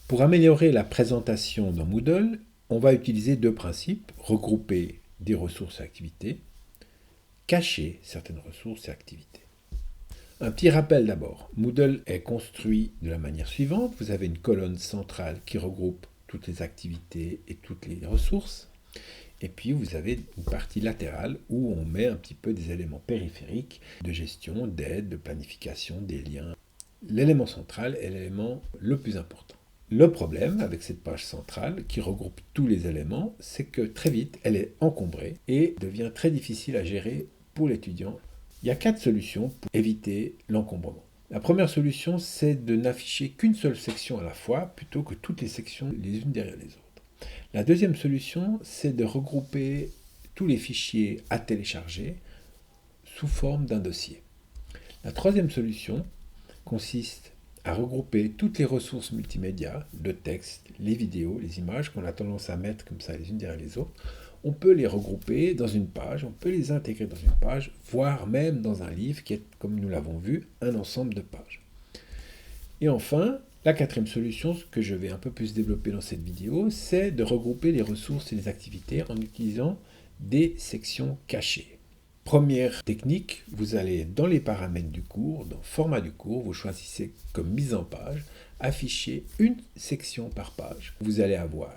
Pour améliorer la présentation dans Moodle, on va utiliser deux principes, regrouper des ressources et activités, cacher certaines ressources et activités. Un petit rappel d'abord, Moodle est construit de la manière suivante, vous avez une colonne centrale qui regroupe toutes les activités et toutes les ressources, et puis vous avez une partie latérale où on met un petit peu des éléments périphériques de gestion, d'aide, de planification, des liens. L'élément central est l'élément le plus important. Le problème avec cette page centrale qui regroupe tous les éléments, c'est que très vite, elle est encombrée et devient très difficile à gérer pour l'étudiant. Il y a 4 solutions pour éviter l'encombrement. La première solution, c'est de n'afficher qu'une seule section à la fois plutôt que toutes les sections les unes derrière les autres. La deuxième solution, c'est de regrouper tous les fichiers à télécharger sous forme d'un dossier. La troisième solution consiste à regrouper toutes les ressources multimédia, le texte, les vidéos, les images qu'on a tendance à mettre comme ça les unes derrière les autres. On peut les regrouper dans une page, on peut les intégrer dans une page, voire même dans un livre qui est, comme nous l'avons vu, un ensemble de pages. Et enfin, la quatrième solution, ce que je vais un peu plus développer dans cette vidéo, c'est de regrouper les ressources et les activités en utilisant des sections cachées. Première technique, vous allez dans les paramètres du cours, dans format du cours, vous choisissez comme mise en page, afficher une section par page. Vous allez avoir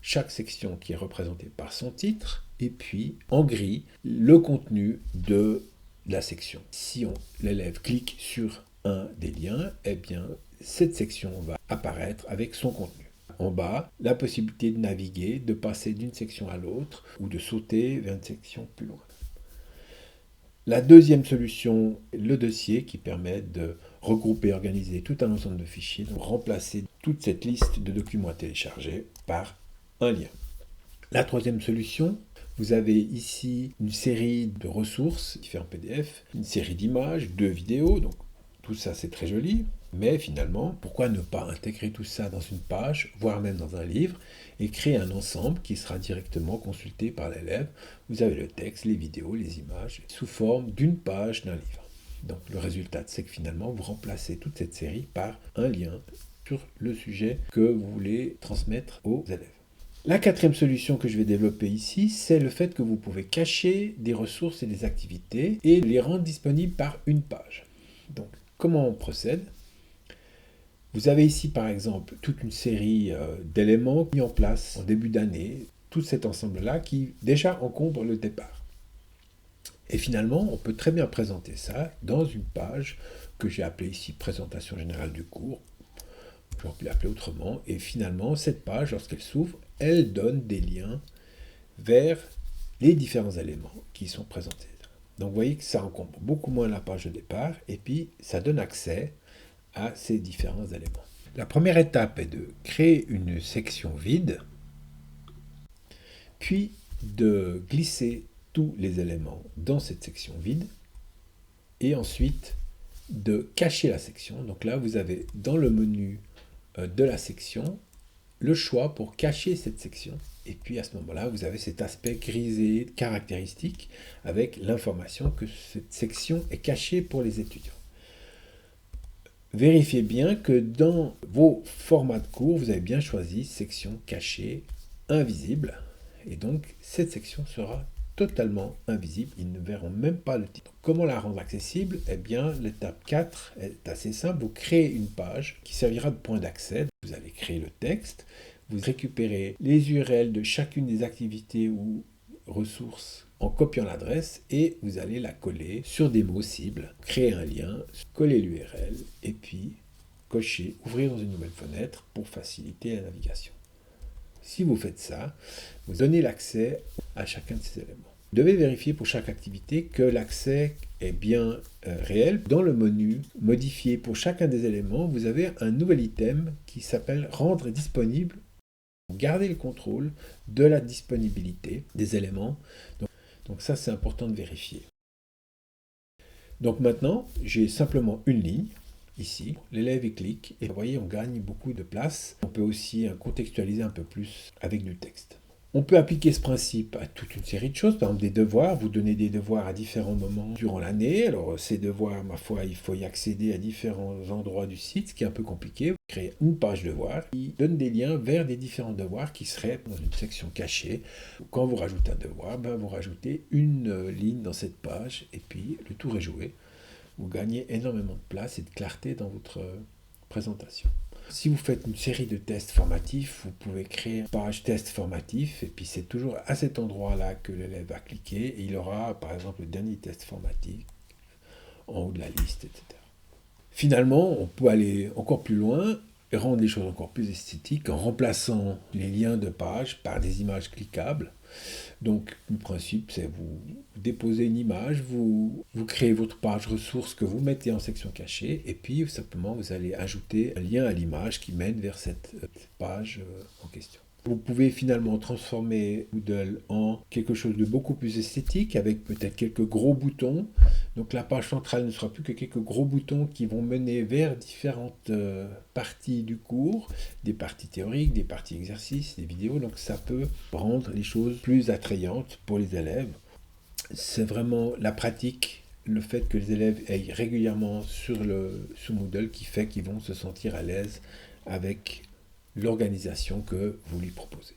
chaque section qui est représentée par son titre, et puis en gris, le contenu de la section. Si l'élève clique sur un des liens, eh bien, cette section va apparaître avec son contenu. En bas, la possibilité de naviguer, de passer d'une section à l'autre, ou de sauter vers une section plus loin. La deuxième solution, le dossier qui permet de regrouper et organiser tout un ensemble de fichiers, donc remplacer toute cette liste de documents à télécharger par un lien. La troisième solution, vous avez ici une série de ressources qui fait en PDF, une série d'images, 2 vidéos, donc tout ça c'est très joli, mais finalement, pourquoi ne pas intégrer tout ça dans une page, voire même dans un livre, et créer un ensemble qui sera directement consulté par l'élève. Vous avez le texte, les vidéos, les images, sous forme d'une page d'un livre. Donc le résultat, c'est que finalement, vous remplacez toute cette série par un lien sur le sujet que vous voulez transmettre aux élèves. La quatrième solution que je vais développer ici, c'est le fait que vous pouvez cacher des ressources et des activités et les rendre disponibles par une page. Donc, comment on procède ? Vous avez ici par exemple toute une série d'éléments mis en place en début d'année, tout cet ensemble-là qui déjà encombre le départ. Et finalement, on peut très bien présenter ça dans une page que j'ai appelée ici présentation générale du cours. J'aurais pu l'appeler autrement. Et finalement, cette page, lorsqu'elle s'ouvre, elle donne des liens vers les différents éléments qui sont présentés. Donc vous voyez que ça encombre beaucoup moins la page de départ et puis ça donne accès à ces différents éléments. La première étape est de créer une section vide, puis de glisser tous les éléments dans cette section vide, et ensuite de cacher la section. Donc là, vous avez dans le menu de la section le choix pour cacher cette section. Et puis à ce moment-là, vous avez cet aspect grisé caractéristique avec l'information que cette section est cachée pour les étudiants. Vérifiez bien que dans vos formats de cours, vous avez bien choisi section cachée, invisible. Et donc, cette section sera totalement invisible. Ils ne verront même pas le titre. Comment la rendre accessible ? Eh bien, l'étape 4 est assez simple. Vous créez une page qui servira de point d'accès. Vous allez créer le texte. Vous récupérez les URL de chacune des activités ou ressources en copiant l'adresse et vous allez la coller sur des mots cibles, créer un lien, coller l'URL et puis cocher, ouvrir dans une nouvelle fenêtre pour faciliter la navigation. Si vous faites ça, vous donnez l'accès à chacun de ces éléments. Vous devez vérifier pour chaque activité que l'accès est bien réel. Dans le menu modifier pour chacun des éléments, vous avez un nouvel item qui s'appelle rendre disponible. Gardez le contrôle de la disponibilité des éléments. Donc ça, c'est important de vérifier. Donc maintenant, j'ai simplement une ligne, ici. L'élève y clique, et vous voyez, on gagne beaucoup de place. On peut aussi contextualiser un peu plus avec du texte. On peut appliquer ce principe à toute une série de choses, par exemple des devoirs. Vous donnez des devoirs à différents moments durant l'année. Alors ces devoirs, ma foi, il faut y accéder à différents endroits du site, ce qui est un peu compliqué. Vous créez une page devoirs qui donne des liens vers des différents devoirs qui seraient dans une section cachée. Quand vous rajoutez un devoir, vous rajoutez une ligne dans cette page et puis le tour est joué. Vous gagnez énormément de place et de clarté dans votre présentation. Si vous faites une série de tests formatifs, vous pouvez créer une page test formatif et puis c'est toujours à cet endroit-là que l'élève va cliquer et il aura par exemple le dernier test formatif en haut de la liste, etc. Finalement, on peut aller encore plus loin et rendre les choses encore plus esthétiques en remplaçant les liens de page par des images cliquables. Donc, le principe, c'est vous déposez une image, vous créez votre page ressources que vous mettez en section cachée, et puis simplement vous allez ajouter un lien à l'image qui mène vers cette page en question. Vous pouvez finalement transformer Moodle en quelque chose de beaucoup plus esthétique avec peut-être quelques gros boutons. Donc la page centrale ne sera plus que quelques gros boutons qui vont mener vers différentes parties du cours, des parties théoriques, des parties exercices, des vidéos. Donc ça peut rendre les choses plus attrayantes pour les élèves. C'est vraiment la pratique, le fait que les élèves aillent régulièrement sur Moodle qui fait qu'ils vont se sentir à l'aise avec l'organisation que vous lui proposez.